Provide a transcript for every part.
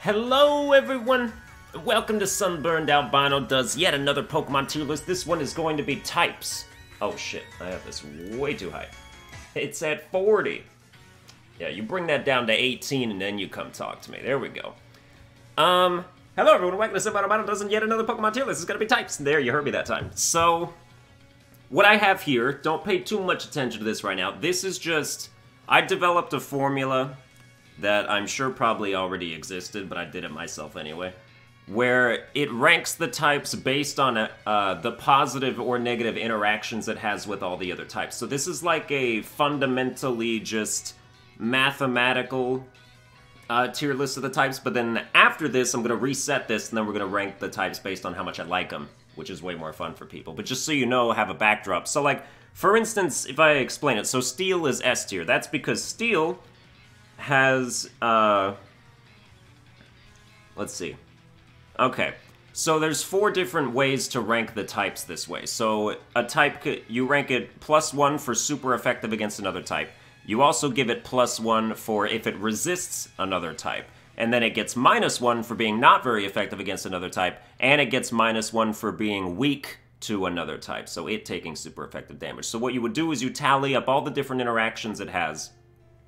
Hello everyone! Welcome to Sunburned. Albino does yet another Pokemon tier list. This one is going to be types. Oh shit, I have this way too high. It's at 40. Yeah, you bring that down to 18 and then you come talk to me. There we go. Hello everyone, welcome to Sunburned. Albino does yet another Pokemon tier list. It's gonna be types. There, you heard me that time. So, what I have here, don't pay too much attention to this right now. This is just, I developed a formula that I'm sure probably already existed, but I did it myself anyway, where it ranks the types based on the positive or negative interactions it has with all the other types. So this is like a fundamentally just mathematical tier list of the types, but then after this, I'm going to reset this, and then we're going to rank the types based on how much I like them, which is way more fun for people. But just so you know, have a backdrop. So like, for instance, if I explain it, so Steel is S tier. That's because Steel has, let's see. Okay, so there's 4 different ways to rank the types this way. So a type, you rank it +1 for super effective against another type. You also give it +1 for if it resists another type. And then it gets -1 for being not very effective against another type, and it gets -1 for being weak to another type, so it taking super effective damage. So what you would do is you tally up all the different interactions it has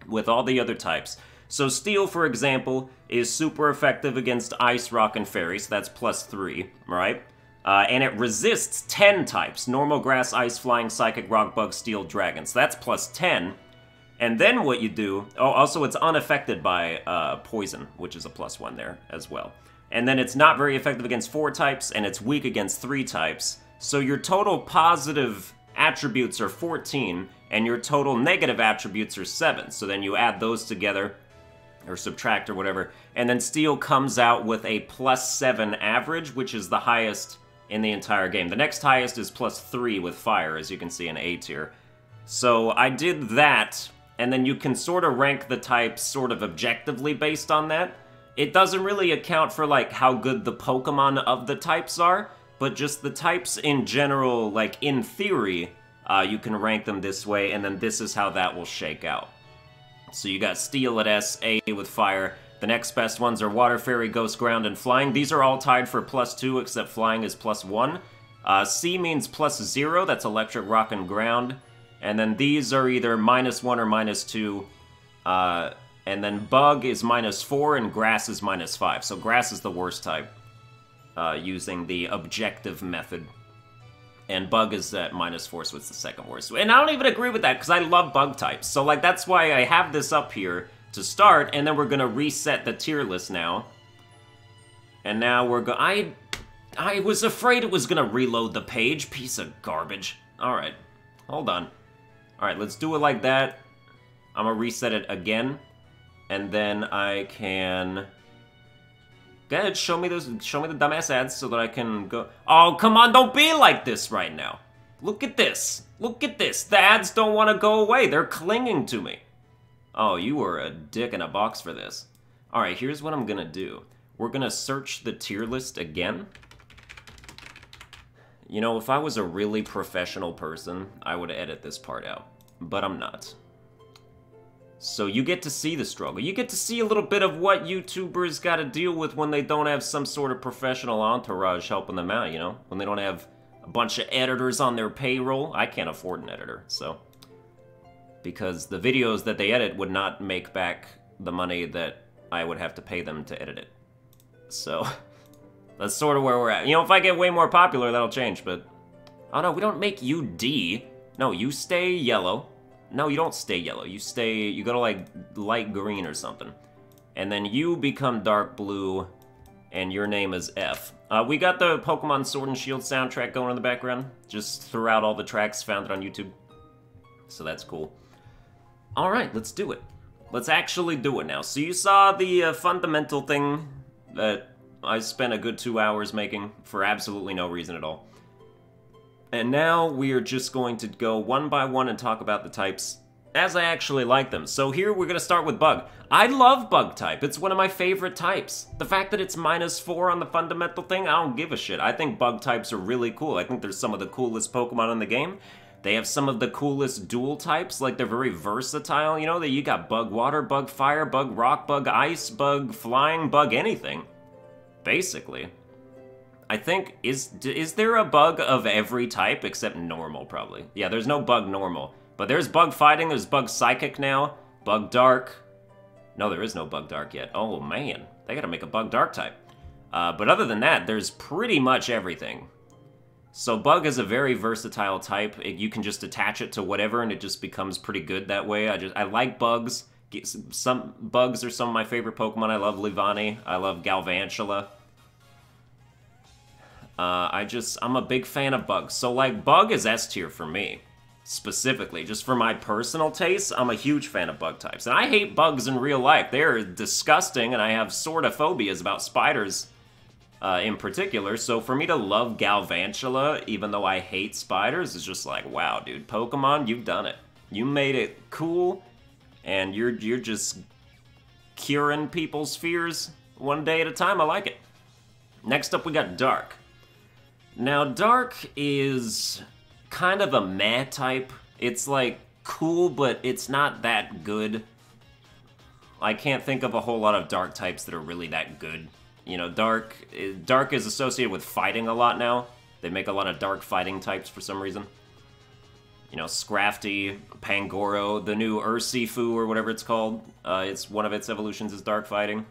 with all the other types. So Steel, for example, is super effective against Ice, Rock, and Fairy, so that's +3, right? And it resists 10 types: Normal, Grass, Ice, Flying, Psychic, Rock, Bug, Steel, Dragon. So that's +10. And then what you do... Oh, also it's unaffected by Poison, which is a +1 there as well. And then it's not very effective against 4 types, and it's weak against 3 types. So your total positive attributes are 14, and your total negative attributes are 7. So then you add those together, or subtract or whatever, and then Steel comes out with a +7 average, which is the highest in the entire game. The next highest is +3 with Fire, as you can see in A tier. So I did that, and then you can sort of rank the types sort of objectively based on that. It doesn't really account for like how good the Pokemon of the types are, but just the types in general, like in theory, you can rank them this way, and then this is how that will shake out. So you got Steel at S, A with Fire. The next best ones are Water, Fairy, Ghost, Ground, and Flying. These are all tied for +2, except Flying is +1. C means +0, that's Electric, Rock, and Ground. And then these are either -1 or -2. And then Bug is -4, and Grass is -5. So Grass is the worst type, using the objective method. And Bug is at -4, so it's the second worst. And I don't even agree with that, because I love Bug types. So, like, that's why I have this up here to start, and then we're gonna reset the tier list now. And now we're I was afraid it was gonna reload the page. Piece of garbage. Alright, hold on. Alright, let's do it like that. I'm gonna reset it again. And then I can... Go ahead, show me the dumbass ads so that I can go... Oh, come on, don't be like this right now. Look at this. Look at this. The ads don't want to go away. They're clinging to me. Oh, you were a dick in a box for this. Alright, here's what I'm gonna do. We're gonna search the tier list again. You know, if I was a really professional person, I would edit this part out. But I'm not. So you get to see the struggle. You get to see a little bit of what YouTubers gotta deal with when they don't have some sort of professional entourage helping them out, you know? When they don't have a bunch of editors on their payroll. I can't afford an editor, so... Because the videos that they edit would not make back the money that I would have to pay them to edit it. So, that's sort of where we're at. You know, if I get way more popular, that'll change, but... Oh no, we don't make you D. No, you stay yellow. No, you don't stay yellow. You go to, like, light green or something. And then you become dark blue, and your name is F. We got the Pokemon Sword and Shield soundtrack going in the background, just throughout all the tracks, found it on YouTube. So that's cool. Alright, let's do it. Let's actually do it now. So you saw the fundamental thing that I spent a good 2 hours making for absolutely no reason at all. And now we are just going to go one by one and talk about the types as I actually like them. So here we're going to start with Bug. I love Bug type. It's one of my favorite types. The fact that it's -4 on the fundamental thing, I don't give a shit. I think Bug types are really cool. I think they're some of the coolest Pokemon in the game. They have some of the coolest dual types, like they're very versatile, you know, that you got bug water, bug fire, bug rock, bug ice, bug flying, bug anything, basically. I think, is there a bug of every type except normal, probably? Yeah, there's no bug normal, but there's bug fighting, there's bug psychic now, bug dark. No, there is no bug dark yet. Oh man, they gotta make a bug dark type. But other than that, there's pretty much everything. So bug is a very versatile type. You can just attach it to whatever and it just becomes pretty good that way. I like bugs. Some bugs are some of my favorite Pokemon. I love Livani. I love Galvantula. I'm a big fan of bugs. So like bug is S tier for me. Specifically, just for my personal taste, I'm a huge fan of bug types. And I hate bugs in real life. They're disgusting and I have sort of phobias about spiders. In particular, so for me to love Galvantula, even though I hate spiders, is just like, wow, dude, Pokemon, you've done it. You made it cool, and you're just curing people's fears one day at a time. I like it. Next up, we got Dark. Now, Dark is kind of a meh type. It's like cool, but it's not that good. I can't think of a whole lot of Dark types that are really that good. You know, Dark is associated with fighting a lot now. They make a lot of Dark fighting types for some reason. You know, Scrafty, Pangoro, the new Urshifu or whatever it's called. It's one of its evolutions is Dark fighting.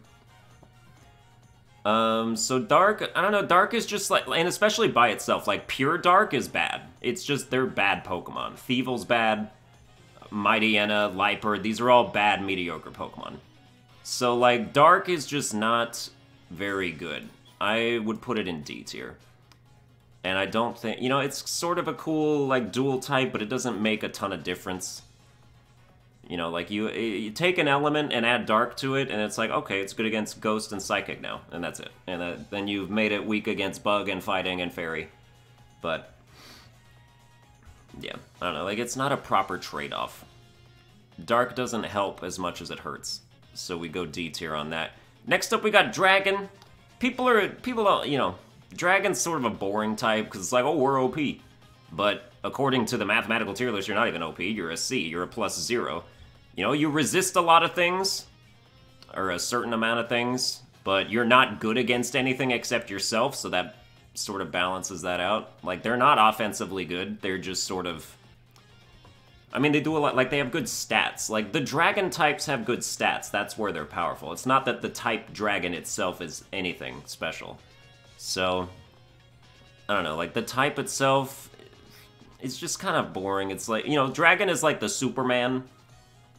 So Dark, I don't know, Dark is just like, and especially by itself, like pure Dark is bad. It's just, they're bad Pokemon. Thievul's bad, Mightyena, Liper, these are all bad, mediocre Pokemon. So like, Dark is just not very good. I would put it in D tier. And I don't think, you know, it's sort of a cool, like, dual type, but it doesn't make a ton of difference. You know, like, you take an element and add Dark to it, and it's like, okay, it's good against Ghost and Psychic now, and that's it. And then you've made it weak against Bug and Fighting and Fairy. But, yeah, I don't know, like, it's not a proper trade-off. Dark doesn't help as much as it hurts. So we go D tier on that. Next up, we got Dragon. People don't, you know, Dragon's sort of a boring type, because it's like, oh, we're OP. But according to the mathematical tier list, you're not even OP, you're a C, you're a +0. You know, you resist a lot of things, or a certain amount of things, but you're not good against anything except yourself, so that sort of balances that out. Like, they're not offensively good, they're just sort of... I mean, they do a lot, like, they have good stats. Like, the dragon types have good stats. That's where they're powerful. It's not that the type dragon itself is anything special. So, I don't know, like, the type itself, it's just kind of boring. It's like, you know, dragon is like the Superman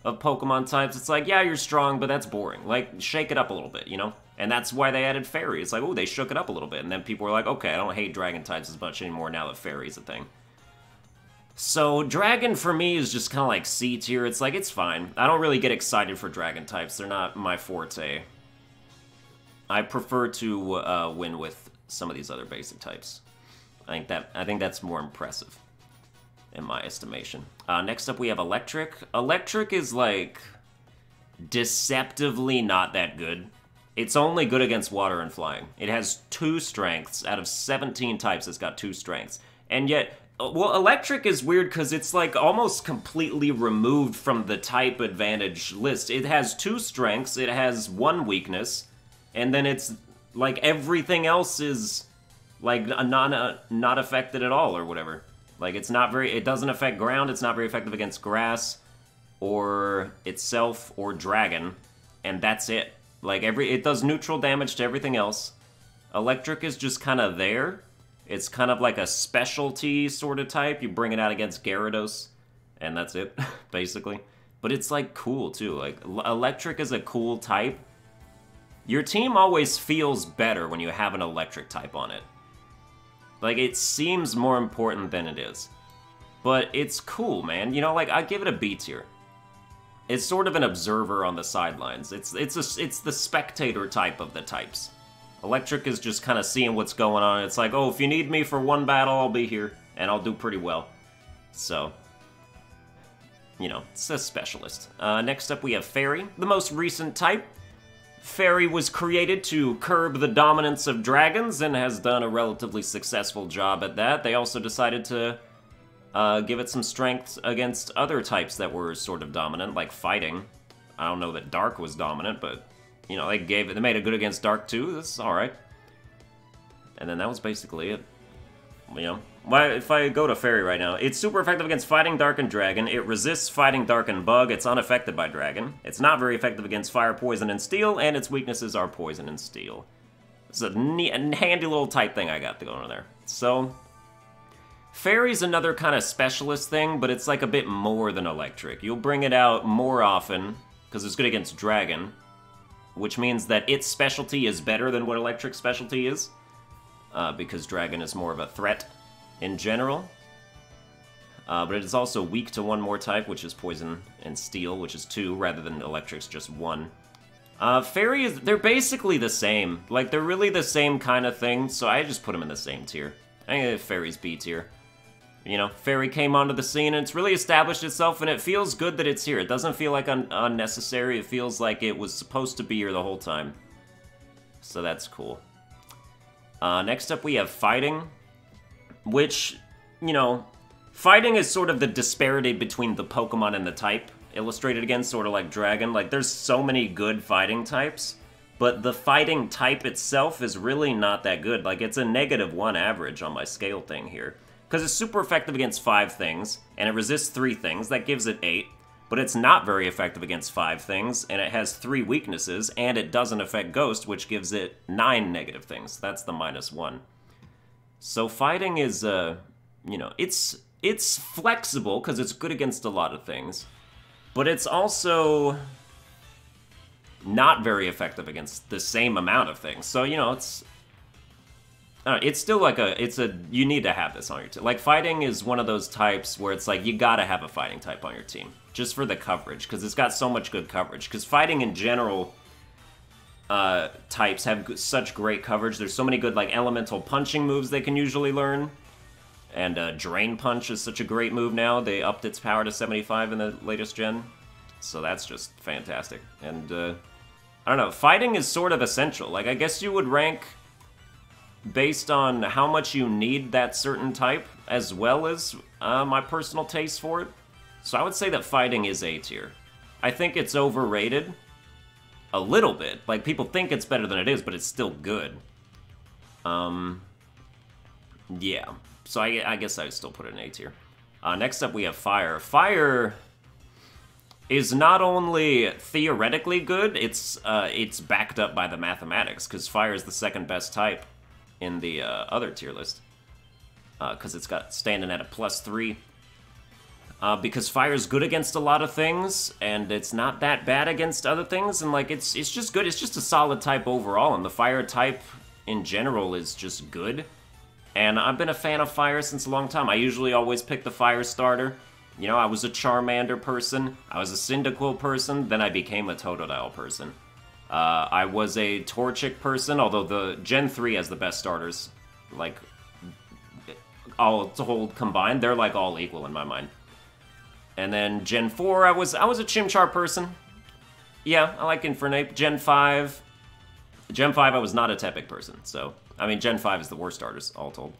of Pokemon types. It's like, yeah, you're strong, but that's boring. Like, shake it up a little bit, you know? And that's why they added Fairy. It's like, oh, they shook it up a little bit. And then people were like, okay, I don't hate dragon types as much anymore now that Fairy's a thing. So, Dragon for me is just kind of like C tier. It's like, it's fine. I don't really get excited for Dragon types. They're not my forte. I prefer to win with some of these other basic types. I think that's more impressive, in my estimation. Next up, we have Electric. Electric is, like, deceptively not that good. It's only good against water and flying. It has 2 strengths. Out of 17 types, it's got 2 strengths. And yet... Well, Electric is weird because it's, like, almost completely removed from the type advantage list. It has 2 strengths, it has 1 weakness, and then it's, like, everything else is, like, not affected at all, or whatever. Like, it's not very... It doesn't affect ground, it's not very effective against grass, or itself, or dragon, and that's it. Like, it does neutral damage to everything else. Electric is just kind of there. It's kind of like a specialty sort of type. You bring it out against Gyarados, and that's it, basically. But it's, like, cool, too. Like, Electric is a cool type. Your team always feels better when you have an Electric type on it. Like, it seems more important than it is. But it's cool, man. You know, like, I give it a B tier. It's sort of an observer on the sidelines. It's the spectator type of the types. Electric is just kind of seeing what's going on. It's like, oh, if you need me for one battle, I'll be here, and I'll do pretty well. So, you know, it's a specialist. Next up, we have Fairy, the most recent type. Fairy was created to curb the dominance of dragons and has done a relatively successful job at that. They also decided to give it some strength against other types that were sort of dominant, like fighting. I don't know that Dark was dominant, but, you know, they made it good against Dark too. This is alright. And then that was basically it. You know, if I go to Ferry right now, it's super effective against Fighting, Dark, and Dragon. It resists Fighting, Dark, and Bug. It's unaffected by Dragon. It's not very effective against Fire, Poison, and Steel, and its weaknesses are Poison and Steel. It's a handy little type thing I got going on there. So, Fairy's another kind of specialist thing, but it's like a bit more than Electric. You'll bring it out more often, because it's good against Dragon, which means that its specialty is better than what Electric's specialty is. Because Dragon is more of a threat in general. But it is also weak to one more type, which is Poison and Steel, which is 2, rather than Electric's just 1. Fairy they're basically the same. Like, they're really the same kind of thing, so I just put them in the same tier. I think Fairy's B tier. You know, Ferry came onto the scene, and it's really established itself, and it feels good that it's here. It doesn't feel like unnecessary. It feels like it was supposed to be here the whole time. So that's cool. Next up we have Fighting, which, you know, Fighting is sort of the disparity between the Pokemon and the type, illustrated again, sort of like Dragon. Like, there's so many good Fighting types, but the Fighting type itself is really not that good. Like, it's a -1 average on my scale thing here. Because it's super effective against 5 things, and it resists 3 things, that gives it 8. But it's not very effective against 5 things, and it has 3 weaknesses, and it doesn't affect Ghost, which gives it 9 negative things. That's the -1. So Fighting is, you know, it's flexible, because it's good against a lot of things. But it's also not very effective against the same amount of things. So, you know, it's still like you need to have this on your team. Like, Fighting is one of those types where it's like, you gotta have a Fighting type on your team. Just for the coverage, because it's got so much good coverage. Because Fighting in general, types have such great coverage. There's so many good, like, elemental punching moves they can usually learn. And Drain Punch is such a great move now. They upped its power to 75 in the latest gen. So that's just fantastic. And, I don't know, Fighting is sort of essential. Like, I guess you would rank based on how much you need that certain type, as well as my personal taste for it. So I would say that Fighting is A tier. I think it's overrated a little bit. Like, people think it's better than it is, but it's still good. Yeah. So I guess I would still put it in A tier. Next up we have Fire. Fire is not only theoretically good, it's backed up by the mathematics, because Fire is the second best type in the other tier list. Because it's got standing at a +3. Because Fire's good against a lot of things, and it's not that bad against other things, and, like, it's just good. It's just a solid type overall, and the Fire type in general is just good. And I've been a fan of Fire since a long time. I usually always pick the Fire starter. You know, I was a Charmander person, I was a Cyndaquil person, then I became a Totodile person. I was a Torchic person, although the Gen 3 has the best starters. Like, all told combined, they're, like, all equal in my mind. And then Gen 4, I was a Chimchar person. Yeah, I like Infernape. Gen 5, I was not a Tepig person, so... I mean, Gen 5 is the worst starters, all told.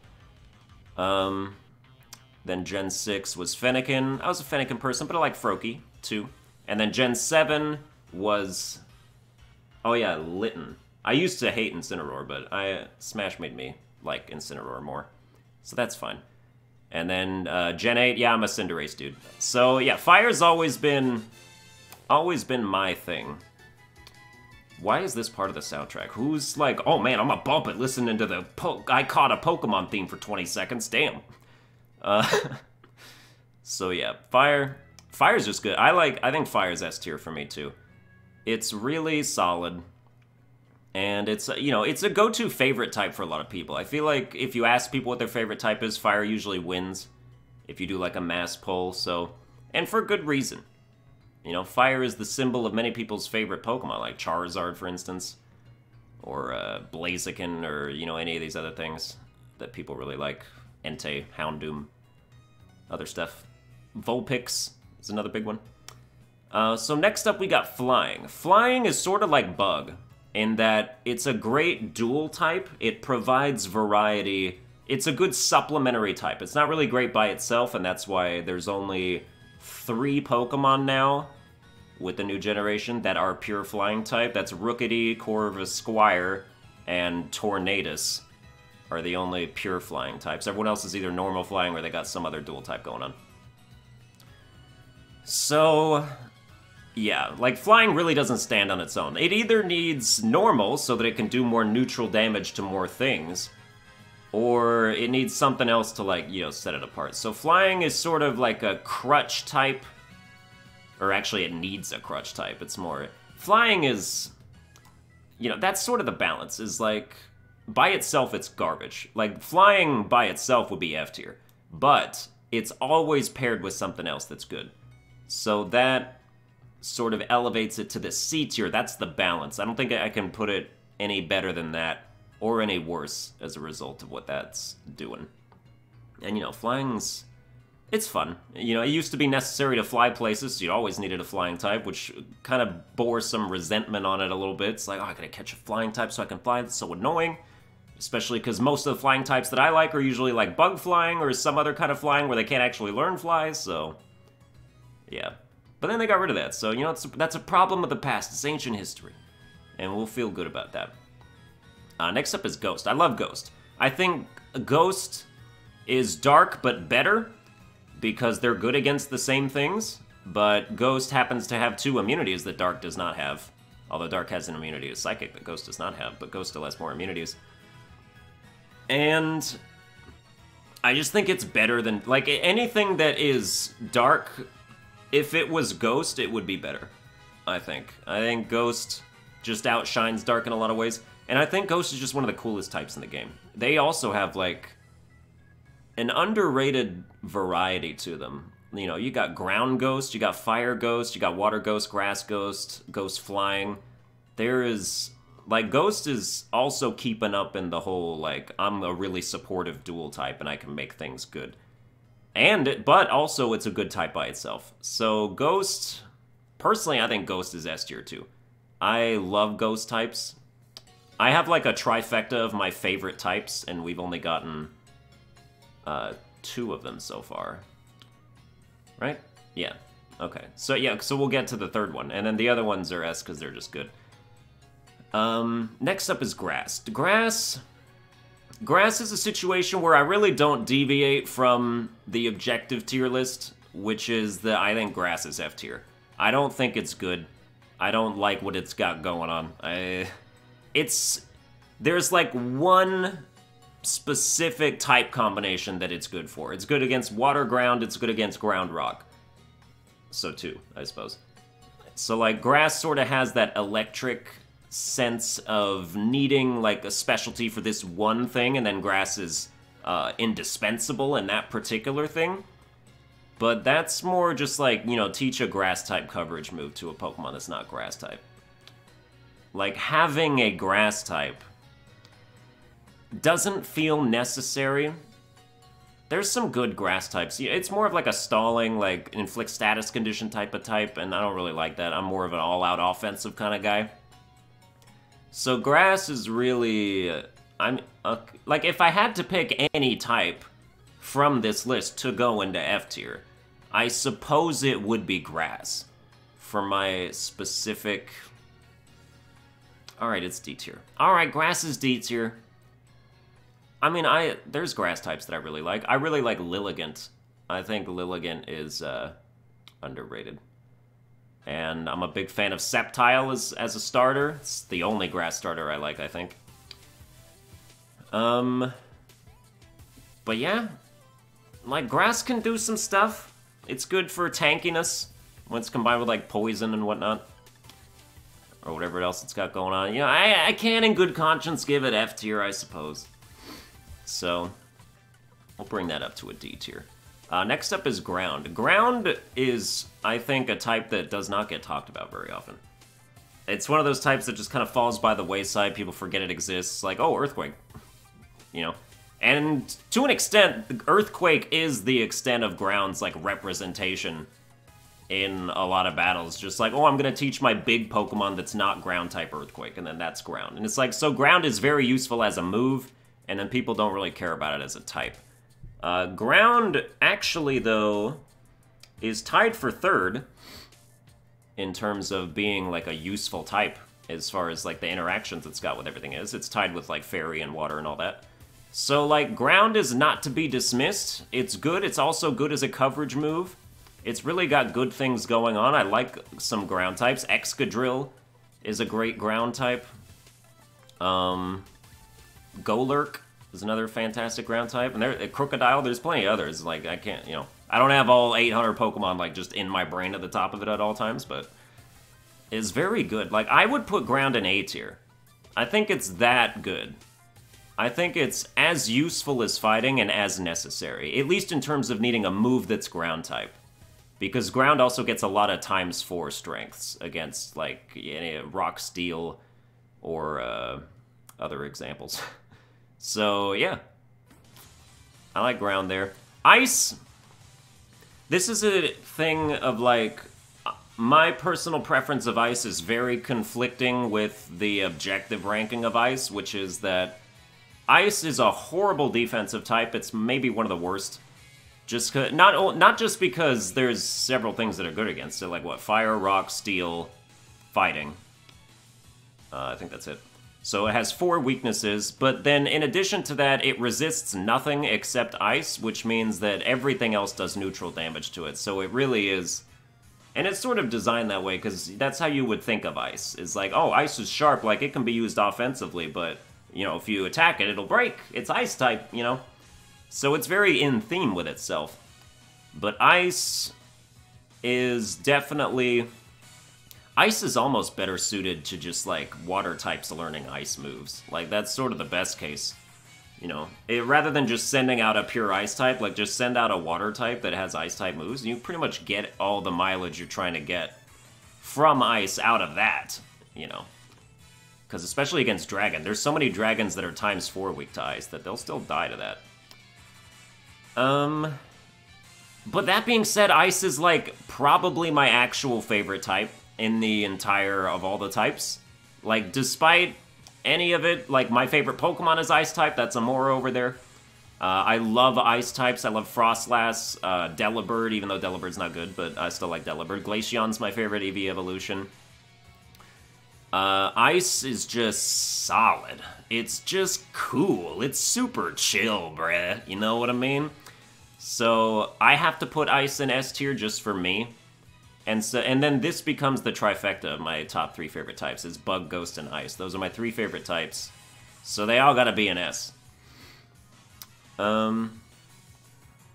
Then Gen 6 was Fennekin. I was a Fennekin person, but I like Froakie, too. And then Gen 7 was... Oh yeah, Litten. I used to hate Incineroar, but Smash made me like Incineroar more. So that's fine. And then Gen 8, yeah, I'm a Cinderace dude. So yeah, Fire's always been my thing. Why is this part of the soundtrack? Who's like, oh man, I'm gonna bump it listening to the I caught a Pokemon theme for 20 seconds, damn. So yeah, Fire's just good. I think Fire's S tier for me too. It's really solid. And it's, you know, it's a go-to favorite type for a lot of people. I feel like if you ask people what their favorite type is, Fire usually wins. If you do like a mass poll, so... And for good reason. You know, Fire is the symbol of many people's favorite Pokemon, like Charizard, for instance. Or Blaziken, or, you know, any of these other things that people really like. Entei, Houndoom, other stuff. Vulpix is another big one. So next up we got Flying. Flying is sort of like Bug, in that it's a great dual type. It provides variety it's a good supplementary type. It's not really great by itself, and that's why there's only 3 Pokemon now with the new generation that are pure flying type. That's Rookity, Corvus Squire, and Tornadus are the only pure flying types. Everyone else is either normal flying or they got some other dual type going on. So, yeah, like, flying really doesn't stand on its own. It either needs normal so that it can do more neutral damage to more things, or it needs something else to, like, you know, set it apart. So flying is sort of like a crutch type, or actually it needs a crutch type. It's more... Flying is... You know, that's sort of the balance, is like... By itself, it's garbage. Like, flying by itself would be F tier, but it's always paired with something else that's good. So that sort of elevates it to the C tier. That's the balance. I don't think I can put it any better than that, or any worse as a result of what that's doing. And, you know, flying's... It's fun. You know, it used to be necessary to fly places, so you always needed a flying type, which kind of bore some resentment on it a little bit. It's like, oh, I gotta catch a flying type so I can fly. That's so annoying. Especially because most of the flying types that I like are usually like bug flying or some other kind of flying where they can't actually learn fly, so... Yeah. But then they got rid of that, so, you know, that's a problem of the past. It's ancient history. And we'll feel good about that. Next up is Ghost. I love Ghost. I think Ghost is dark but better because they're good against the same things, but Ghost happens to have 2 immunities that Dark does not have. Although Dark has an immunity to Psychic that Ghost does not have, but Ghost still has more immunities. And I just think it's better than... Like, anything that is Dark... If it was Ghost, it would be better, I think. I think Ghost just outshines Dark in a lot of ways. And I think Ghost is just one of the coolest types in the game. They also have, like, an underrated variety to them. You know, you got Ground Ghost, you got Fire Ghost, you got Water Ghost, Grass Ghost, Ghost Flying. There is... Like, Ghost is also keeping up in the whole, like, I'm a really supportive dual type and I can make things good. But also it's a good type by itself. So Ghost, personally I think Ghost is S tier too. I love Ghost types. I have like a trifecta of my favorite types, and we've only gotten 2 of them so far. Right? Yeah. Okay. So yeah, so we'll get to the 3rd one, and then the other ones are S because they're just good. Next up is Grass. Grass is a situation where I really don't deviate from the objective tier list, which is that I think Grass is F tier. I don't think it's good. I don't like what it's got going on. There's like one specific type combination that it's good for. It's good against Water Ground, it's good against Ground Rock. So 2, I suppose. So like Grass sort of has that electric sense of needing like a specialty for this one thing, and then Grass is indispensable in that particular thing. But that's more just like, you know, teach a Grass type coverage move to a Pokemon that's not Grass type. Like, having a Grass type doesn't feel necessary. There's some good Grass types. It's more of like a stalling, like, inflict status condition type of type, and I don't really like that. I'm more of an all-out offensive kind of guy. So Grass is really... like, if I had to pick any type from this list to go into F tier, I suppose it would be Grass. For my specific... Alright, it's D tier. Alright, Grass is D tier. I mean, there's Grass types that I really like. I really like Lilligant. I think Lilligant is underrated. And I'm a big fan of Sceptile as a starter. It's the only Grass starter I like, I think. But yeah, like, Grass can do some stuff. It's good for tankiness when it's combined with, like, poison and whatnot. Or whatever else it's got going on. You know, I can in good conscience give it F tier, I suppose. So, we'll bring that up to a D tier. Next up is Ground. Ground is, I think, a type that does not get talked about very often. It's one of those types that just kind of falls by the wayside. People forget it exists. Like, oh, Earthquake. You know? And to an extent, Earthquake is the extent of Ground's, like, representation in a lot of battles. Just like, oh, I'm gonna teach my big Pokemon that's not Ground-type Earthquake, and then that's Ground. And it's like, so Ground is very useful as a move, and then people don't really care about it as a type. Ground, actually, though, is tied for third in terms of being, like, a useful type as far as, like, the interactions it's got with everything is. It's tied with, like, fairy and water and all that. So, like, ground is not to be dismissed. It's good. It's also good as a coverage move. It's really got good things going on. I like some ground types. Excadrill is a great ground type. Golurk is another fantastic ground type. And there, Crocodile, there's plenty of others. Like, I can't, you know, I don't have all 800 Pokemon, like, just in my brain at the top of it at all times, but it's very good. Like, I would put ground in A tier. I think it's that good. I think it's as useful as fighting and as necessary, at least in terms of needing a move that's ground type. Because ground also gets a lot of ×4 strengths against, like, rock, steel, or other examples. So, yeah. I like ground there. Ice. This is a thing of, like, my personal preference of ice is very conflicting with the objective ranking of ice, which is that ice is a horrible defensive type. It's maybe one of the worst. Just not just because there's several things that are good against it, like what, fire, rock, steel, fighting. I think that's it. So it has 4 weaknesses, but then in addition to that, it resists nothing except ice, which means that everything else does neutral damage to it. So it really is, and it's sort of designed that way because that's how you would think of ice. Is like, oh, ice is sharp, like it can be used offensively, but you know, if you attack it, it'll break. It's ice type, you know. So it's very in theme with itself. But ice is definitely... Ice is almost better suited to just, like, water types learning ice moves. Like, that's sort of the best case. You know, rather than just sending out a pure ice type, like, just send out a water type that has ice type moves, and you pretty much get all the mileage you're trying to get from ice out of that, you know. Because especially against dragon, there's so many dragons that are ×4 weak to ice that they'll still die to that. But that being said, ice is, like, probably my actual favorite type in the entire of all the types. Like, despite any of it, like, my favorite Pokemon is ice type. That's Amora over there. I love ice types. I love Frostlass, Delibird, even though Delibird's not good, but I still like Delibird. Glaceon's my favorite EV evolution. Ice is just solid. It's just cool. It's super chill, bruh. You know what I mean? So I have to put ice in S tier just for me. And then this becomes the trifecta of my top 3 favorite types, is Bug, Ghost, and Ice. Those are my 3 favorite types. So they all gotta be an S.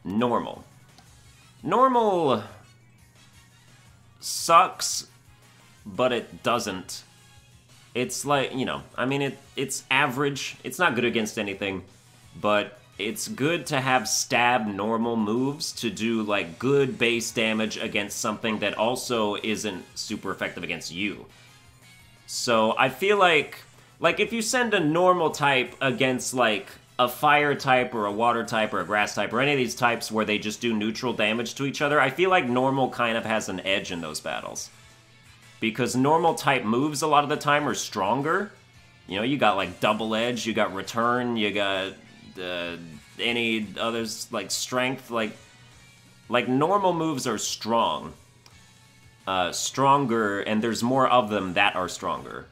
Normal. Normal sucks, but it doesn't. It's like, you know, I mean, it's average. It's not good against anything, but it's good to have stab normal moves to do, like, good base damage against something that also isn't super effective against you. So I feel like if you send a normal type against, like, a fire type or a water type or a grass type or any of these types where they just do neutral damage to each other, I feel like normal kind of has an edge in those battles. Because normal type moves a lot of the time are stronger. You know, you got, like, Double Edge, you got Return, you got... any others, like strength, like normal moves are strong, stronger, and there's more of them that are stronger.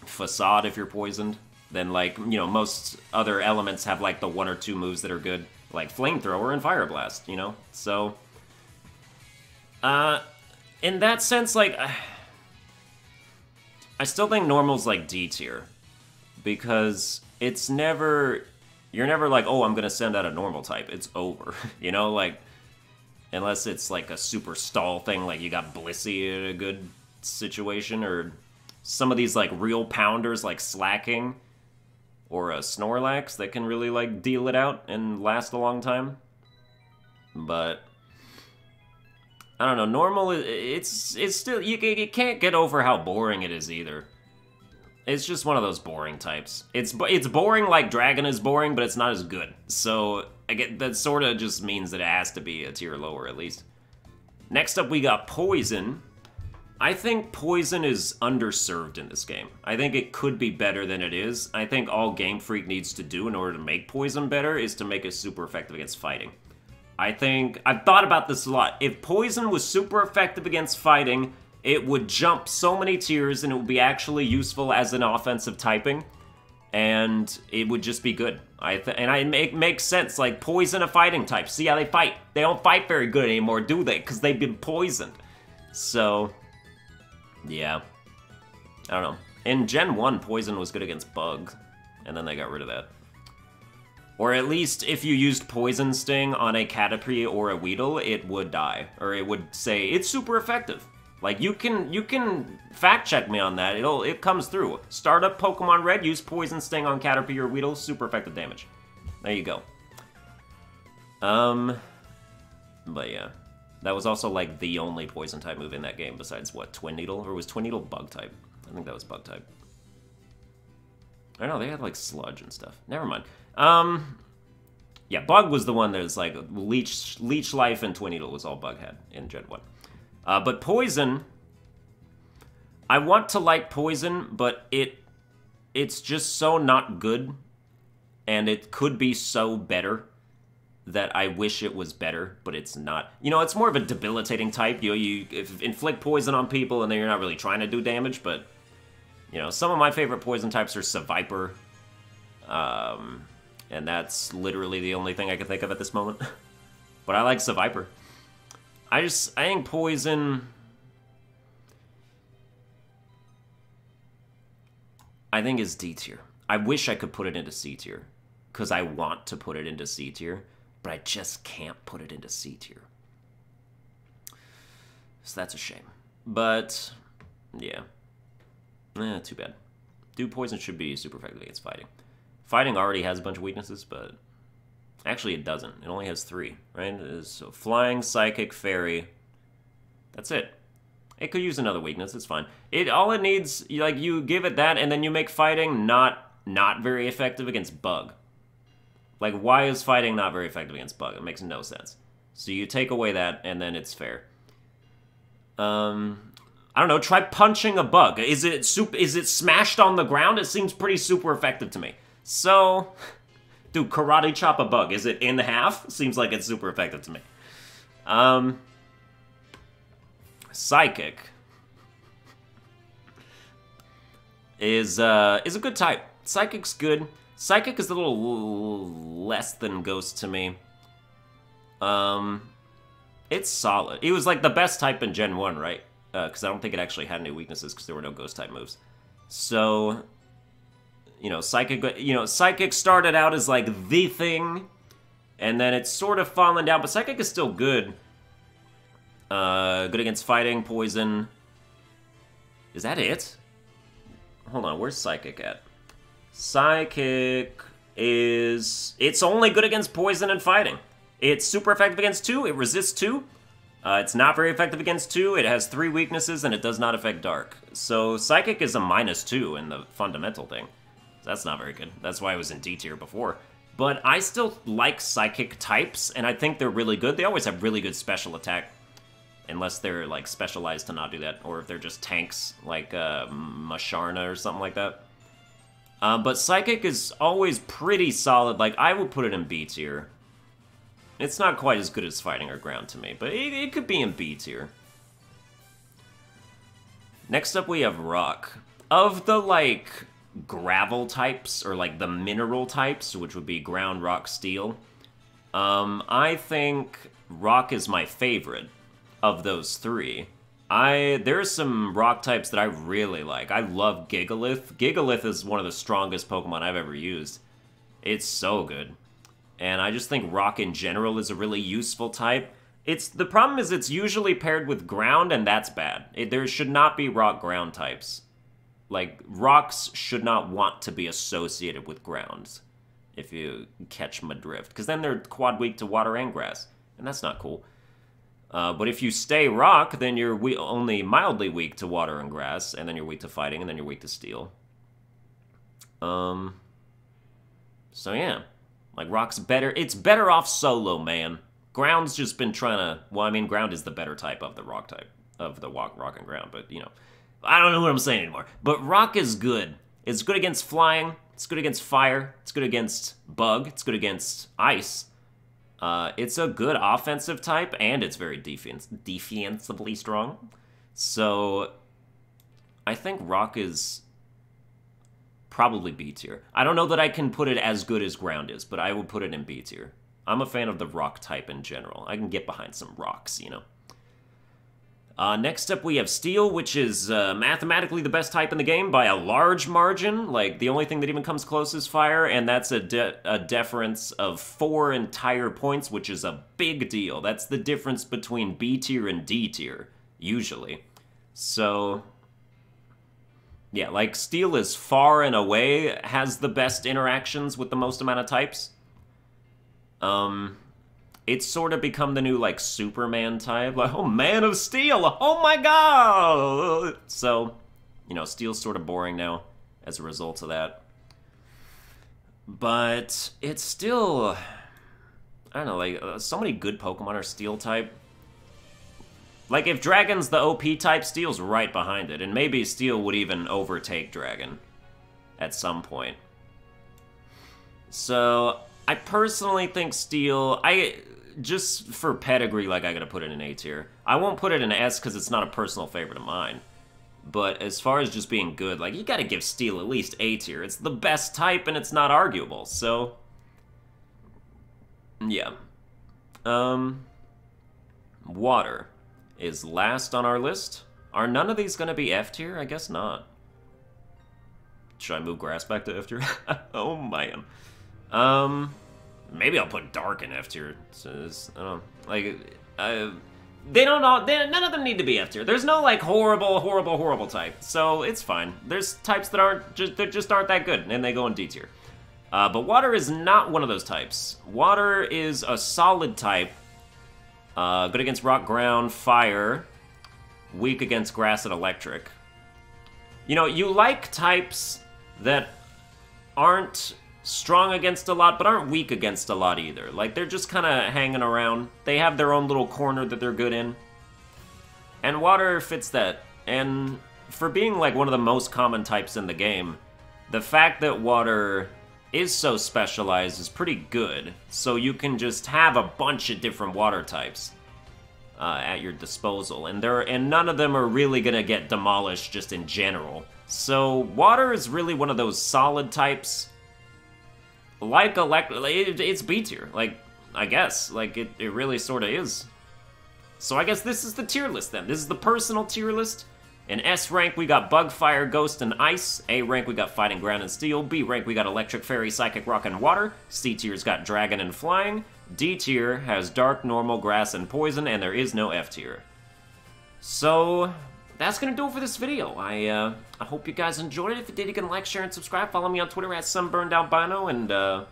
Facade if you're poisoned, then, like, you know, most other elements have, like, the 1 or 2 moves that are good, like Flamethrower and Fire Blast, you know. So, in that sense, like, I still think normal's like D tier, because it's never. You're never like, oh, I'm gonna send out a normal type. It's over, you know, like, unless it's like a super stall thing, like you got Blissey in a good situation, or some of these, like, real pounders like Slacking or a Snorlax that can really, like, deal it out and last a long time. But I don't know, normal, it's still, you can't get over how boring it is either. It's just one of those boring types. It's boring like Dragon is boring, but it's not as good. So that sort of just means that it has to be a tier lower, at least. Next up, we got Poison. I think Poison is underserved in this game. I think it could be better than it is. I think all Game Freak needs to do in order to make Poison better is to make it super effective against fighting. I've thought about this a lot. If Poison was super effective against fighting, it would jump so many tiers and it would be actually useful as an offensive typing. And it would just be good. It makes sense. Like, Poison a fighting type. See how they fight? They don't fight very good anymore, do they? Because they've been poisoned. So, yeah. I don't know. In Gen 1, Poison was good against bugs. And then they got rid of that. Or at least, if you used Poison Sting on a Caterpie or a Weedle, it would die. Or it would say, it's super effective. Like, you can fact check me on that. It comes through. Start up Pokemon Red, use Poison Sting on Caterpie or Weedle, super effective damage. There you go. But yeah. That was also, like, the only Poison type move in that game besides, what, Twin Needle? Or was Twin Needle Bug type? I think that was Bug type. I don't know, they had, like, Sludge and stuff. Never mind. Yeah, Bug was the one that was, like, Leech Life and Twin Needle was all Bug had in Gen 1. But Poison, I want to like Poison, but it's just so not good, and it could be so better that I wish it was better, but it's not. You know, it's more of a debilitating type. You inflict poison on people, and then you're not really trying to do damage, but, you know, some of my favorite Poison types are Seviper, and that's literally the only thing I can think of at this moment. But I like Seviper. I think Poison, I think is D tier. I wish I could put it into C tier, because I want to put it into C tier, but I just can't put it into C tier. So that's a shame. But, yeah. Too bad. Dude, Poison should be super effective against fighting. Fighting already has a bunch of weaknesses, but actually it doesn't. It only has 3, right? So Flying, Psychic, Fairy. That's it. It could use another weakness, it's fine. All it needs, like, you give it that, and then you make fighting not very effective against bug. Like, why is fighting not very effective against bug? It makes no sense. So you take away that, and then it's fair. I don't know, try punching a bug. Is it smashed on the ground? It seems pretty super effective to me. So, dude, karate chop a bug. Is it in half? Seems like it's super effective to me. Psychic is a good type. Psychic's good. Psychic is a little less than Ghost to me. It's solid. It was like the best type in Gen 1, right? Because I don't think it actually had any weaknesses because there were no Ghost type moves. So, you know, Psychic started out as like the thing, and then it's sort of fallen down, but Psychic is still good. Good against fighting, poison. Is that it? Hold on, where's Psychic at? Psychic is... It's only good against poison and fighting. It's super effective against 2, it resists 2. It's not very effective against 2, it has 3 weaknesses, and it does not affect Dark. So Psychic is a -2 in the fundamental thing. That's not very good. That's why I was in D tier before. But I still like Psychic types, and I think they're really good. They always have really good special attack. Unless they're, like, specialized to not do that. Or if they're just tanks, like Masharna or something like that. But Psychic is always pretty solid. Like, I would put it in B tier. It's not quite as good as Fighting or Ground to me, but it could be in B tier. Next up we have Rock. Of the, like, gravel types, or, like, the mineral types, which would be Ground, Rock, Steel, I think Rock is my favorite of those 3. There's some rock types that I really like. I love Gigalith. Gigalith is one of the strongest Pokemon I've ever used. It's so good. And I just think rock in general is a really useful type. The problem is it's usually paired with ground, and that's bad. There should not be rock ground types. Like, rocks should not want to be associated with grounds, if you catch my drift. Because then they're quad weak to water and grass, and that's not cool. But if you stay rock, then you're only mildly weak to water and grass, and then you're weak to fighting, and then you're weak to steel. So yeah. Like, rock's better. It's better off solo, man. Ground's just been trying to... Well, I mean, ground is the better type of the rock type. of the rock and ground, but, you know, I don't know what I'm saying anymore. But rock is good. It's good against flying, it's good against fire, it's good against bug, it's good against ice. It's a good offensive type, and it's very defensively strong. So, I think rock is probably B tier. I don't know that I can put it as good as ground is, but I would put it in B tier. I'm a fan of the rock type in general. I can get behind some rocks, you know. Next up we have steel, which is mathematically the best type in the game by a large margin. Like, the only thing that even comes close is fire, and that's a difference of 4 entire points, which is a big deal. That's the difference between B tier and D tier, usually. So, yeah, like, steel is far and away has the best interactions with the most amount of types. It's sort of become the new, like, Superman type. Like, oh, Man of Steel! Oh my god! So, you know, Steel's sort of boring now as a result of that. But it's still... I don't know, like, so many good Pokemon are Steel type. Like, if Dragon's the OP type, Steel's right behind it. And maybe Steel would even overtake Dragon at some point. So, I personally think Steel... Just for pedigree, like, I gotta put it in A tier. I won't put it in S because it's not a personal favorite of mine. But as far as just being good, like, you gotta give Steel at least A tier. It's the best type and it's not arguable, so... yeah. Water is last on our list. Are none of these gonna be F tier? I guess not. Should I move grass back to F tier? Oh, man. Maybe I'll put dark in F tier. So I don't know. Like, they don't all. None of them need to be F tier. There's no like horrible type. So it's fine. There's types that just aren't that good, and they go in D tier. But water is not one of those types. Water is a solid type. Good against rock, ground, fire. Weak against grass and electric. You know, you like types that aren't strong against a lot, but aren't weak against a lot either. Like, they're just kind of hanging around. They have their own little corner that they're good in. And water fits that. And for being, like, one of the most common types in the game, the fact that water is so specialized is pretty good. So you can just have a bunch of different water types at your disposal. And none of them are really going to get demolished just in general. So water is really one of those solid types. Like it's B tier, like, I guess. Like, it really sort of is. So I guess this is the tier list, then. This is the personal tier list. In S rank, we got Bug, Fire, Ghost, and Ice. A rank, we got Fighting, Ground, and Steel. B rank, we got Electric, Fairy, Psychic, Rock, and Water. C tier's got Dragon and Flying. D tier has Dark, Normal, Grass, and Poison, and there is no F tier. So that's gonna do it for this video. I hope you guys enjoyed it. If you did, you can like, share, and subscribe. Follow me on Twitter at Sunburned Albino, and we'll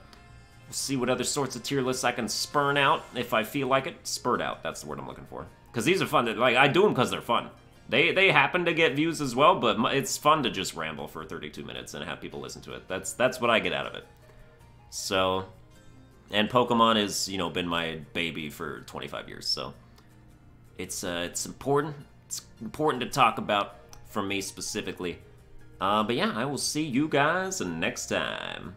see what other sorts of tier lists I can spurn out if I feel like it. Spurt out, that's the word I'm looking for. Because these are fun. Like, I do them because they're fun. They happen to get views as well, but it's fun to just ramble for 32 minutes and have people listen to it. That's what I get out of it. So, and Pokemon has, you know, been my baby for 25 years, so it's important. It's important to talk about for me specifically. But yeah, I will see you guys next time.